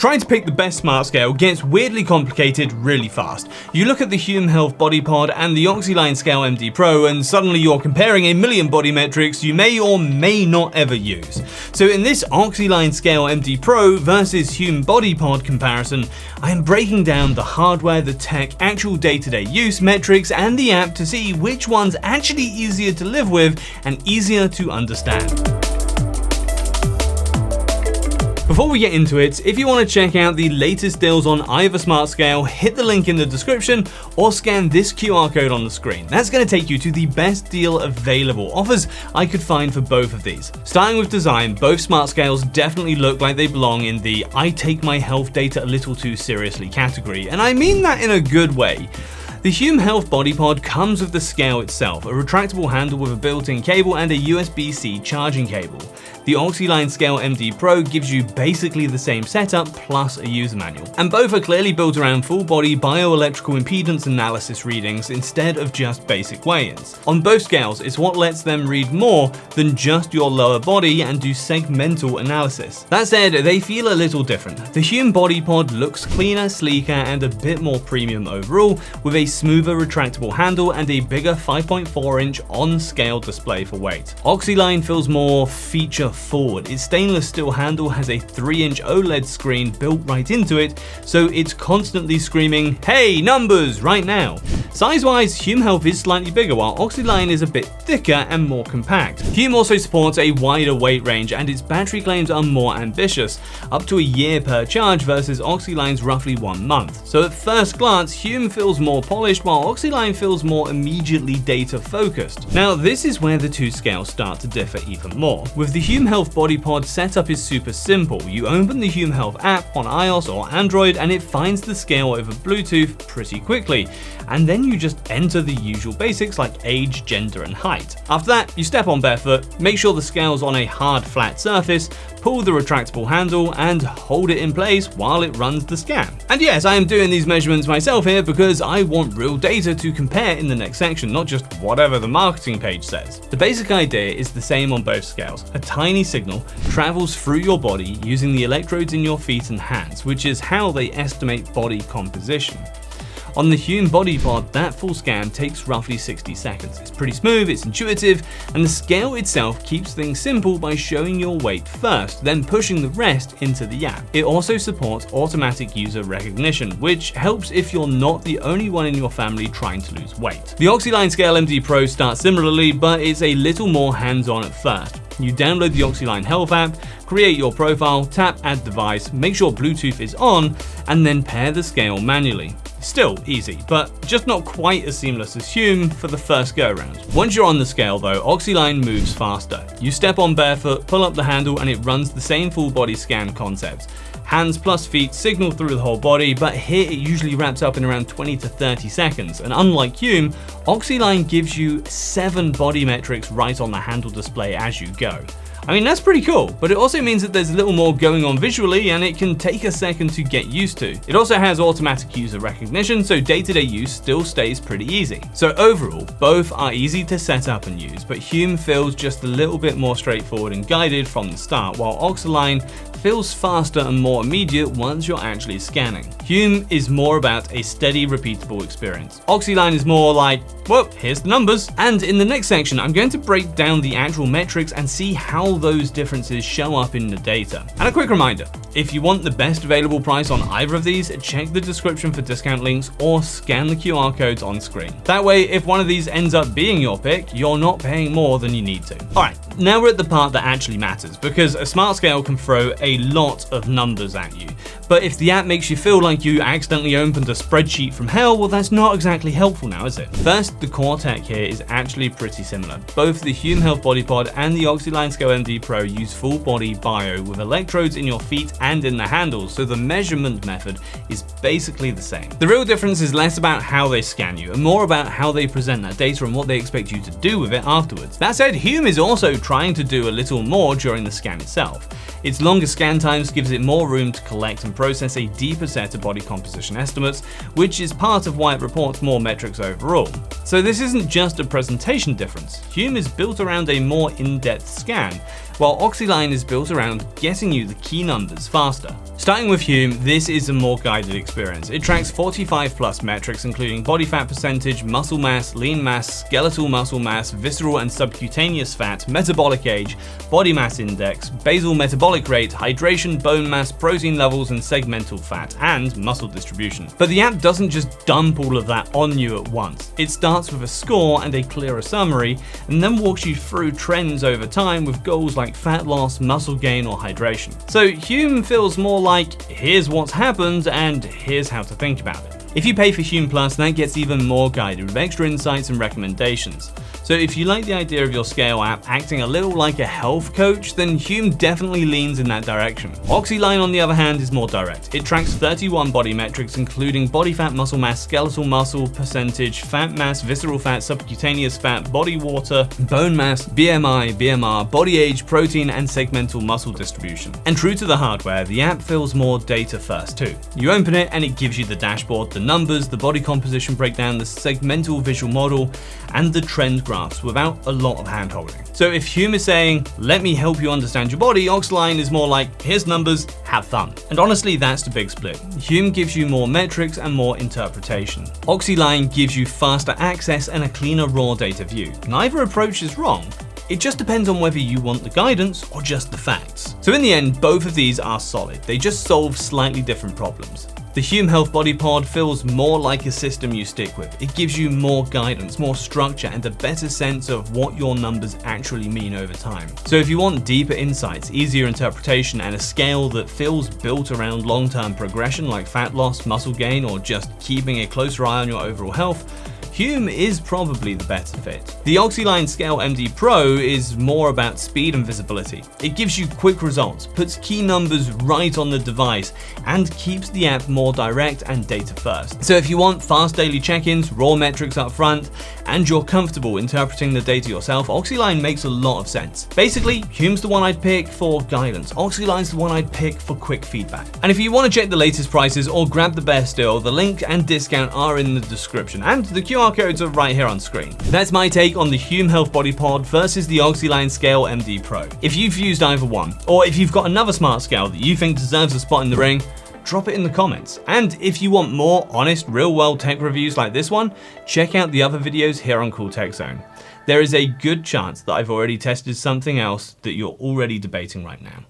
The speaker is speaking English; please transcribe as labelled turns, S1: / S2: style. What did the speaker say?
S1: Trying to pick the best smart scale gets weirdly complicated really fast. You look at the Hume Body Pod and the Oxiline Scale MD Pro and suddenly you're comparing a million body metrics you may or may not ever use. So in this Oxiline Scale MD Pro versus Hume Body Pod comparison, I am breaking down the hardware, the tech, actual day-to-day use metrics and the app to see which one's actually easier to live with and easier to understand. Before we get into it, if you want to check out the latest deals on either smart scale, hit the link in the description or scan this QR code on the screen. That's going to take you to the best deal available offers I could find for both of these. Starting with design, both smart scales definitely look like they belong in the I take my health data a little too seriously category, and I mean that in a good way. The Hume Body Pod comes with the scale itself, a retractable handle with a built-in cable and a USB-C charging cable. The Oxiline Scale MD Pro gives you basically the same setup plus a user manual. And both are clearly built around full-body bioelectrical impedance analysis readings instead of just basic weigh-ins. On both scales, it's what lets them read more than just your lower body and do segmental analysis. That said, they feel a little different. The Hume Body Pod looks cleaner, sleeker, and a bit more premium overall, with a smoother retractable handle and a bigger 5.4-inch on-scale display for weight. Oxiline feels more feature-forward. Its stainless steel handle has a 3-inch OLED screen built right into it, so it's constantly screaming, "Hey, numbers, right now!" Size-wise, Hume is slightly bigger, while Oxiline is a bit thicker and more compact. Hume also supports a wider weight range, and its battery claims are more ambitious, up to a year per charge versus Oxiline's roughly 1 month. So at first glance, Hume feels more polished, while Oxiline feels more immediately data-focused. Now, this is where the two scales start to differ even more. With the Hume Body Pod, setup is super simple. You open the Hume app on iOS or Android, and it finds the scale over Bluetooth pretty quickly. And then you just enter the usual basics like age, gender, and height. After that, you step on barefoot, make sure the scale's on a hard, flat surface, pull the retractable handle, and hold it in place while it runs the scan. And yes, I am doing these measurements myself here because I want real data to compare in the next section, not just whatever the marketing page says. The basic idea is the same on both scales. A tiny signal travels through your body using the electrodes in your feet and hands, which is how they estimate body composition. On the Hume Body Pod, that full scan takes roughly 60 seconds. It's pretty smooth, it's intuitive, and the scale itself keeps things simple by showing your weight first, then pushing the rest into the app. It also supports automatic user recognition, which helps if you're not the only one in your family trying to lose weight. The Oxiline Scale MD Pro starts similarly, but it's a little more hands-on at first. You download the Oxiline Health app, create your profile, tap Add Device, make sure Bluetooth is on, and then pair the scale manually. Still easy, but just not quite as seamless as Hume for the first go-around. Once you're on the scale though, Oxiline moves faster. You step on barefoot, pull up the handle, and it runs the same full body scan concept. Hands plus feet signal through the whole body, but here it usually wraps up in around 20 to 30 seconds, and unlike Hume, Oxiline gives you 7 body metrics right on the handle display as you go. I mean, that's pretty cool, but it also means that there's a little more going on visually and it can take a second to get used to. It also has automatic user recognition, so day-to-day use still stays pretty easy. So overall, both are easy to set up and use, but Hume feels just a little bit more straightforward and guided from the start, while Oxiline feels faster and more immediate once you're actually scanning. Hume is more about a steady, repeatable experience. Oxiline is more like, well, here's the numbers. And in the next section, I'm going to break down the actual metrics and see how those differences show up in the data. And a quick reminder, if you want the best available price on either of these, check the description for discount links or scan the QR codes on screen. That way, if one of these ends up being your pick, you're not paying more than you need to. All right, now we're at the part that actually matters, because a smart scale can throw a lot of numbers at you. But if the app makes you feel like you accidentally opened a spreadsheet from hell, well, that's not exactly helpful now, is it? First, the core tech here is actually pretty similar. Both the Hume Body Pod and the Oxiline Scale MD Pro use full body bio with electrodes in your feet and in the handles, so the measurement method is basically the same. The real difference is less about how they scan you and more about how they present that data and what they expect you to do with it afterwards. That said, Hume is also trying to do a little more during the scan itself. Its longer scan times gives it more room to collect and process a deeper set of body composition estimates, which is part of why it reports more metrics overall. So this isn't just a presentation difference. Hume is built around a more in-depth scan. while Oxiline is built around getting you the key numbers faster. Starting with Hume, this is a more guided experience. It tracks 45 plus metrics including body fat percentage, muscle mass, lean mass, skeletal muscle mass, visceral and subcutaneous fat, metabolic age, body mass index, basal metabolic rate, hydration, bone mass, protein levels and segmental fat, and muscle distribution. But the app doesn't just dump all of that on you at once. It starts with a score and a clearer summary, and then walks you through trends over time with goals like fat loss, muscle gain or hydration. So Hume feels more like, here's what's happened and here's how to think about it. If you pay for Hume Plus, that gets even more guided with extra insights and recommendations. So if you like the idea of your scale app acting a little like a health coach, then Hume definitely leans in that direction. Oxiline, on the other hand, is more direct. It tracks 31 body metrics including body fat, muscle mass, skeletal muscle percentage, fat mass, visceral fat, subcutaneous fat, body water, bone mass, BMI, BMR, body age, protein and segmental muscle distribution. And true to the hardware, the app feels more data first too. You open it and it gives you the dashboard, the numbers, the body composition breakdown, the segmental visual model, and the trend graphs without a lot of hand-holding. So if Hume is saying, let me help you understand your body, Oxiline is more like, here's numbers, have fun. And honestly, that's the big split. Hume gives you more metrics and more interpretation. Oxiline gives you faster access and a cleaner raw data view. Neither approach is wrong. It just depends on whether you want the guidance or just the facts. So in the end, both of these are solid. They just solve slightly different problems. The Hume Health Body Pod feels more like a system you stick with. It gives you more guidance, more structure, and a better sense of what your numbers actually mean over time. So if you want deeper insights, easier interpretation, and a scale that feels built around long-term progression like fat loss, muscle gain, or just keeping a closer eye on your overall health, Hume is probably the better fit. The Oxiline Scale MD Pro is more about speed and visibility. It gives you quick results, puts key numbers right on the device, and keeps the app more direct and data first. So if you want fast daily check-ins, raw metrics up front, and you're comfortable interpreting the data yourself, Oxiline makes a lot of sense. Basically, Hume's the one I'd pick for guidance. Oxiline's the one I'd pick for quick feedback. And if you want to check the latest prices or grab the best deal, the link and discount are in the description, and the QR codes are right here on screen. That's my take on the Hume Health Body Pod versus the Oxiline Scale MD Pro. If you've used either one, or if you've got another smart scale that you think deserves a spot in the ring, drop it in the comments. And if you want more honest, real-world tech reviews like this one, check out the other videos here on Cool Tech Zone. There is a good chance that I've already tested something else that you're already debating right now.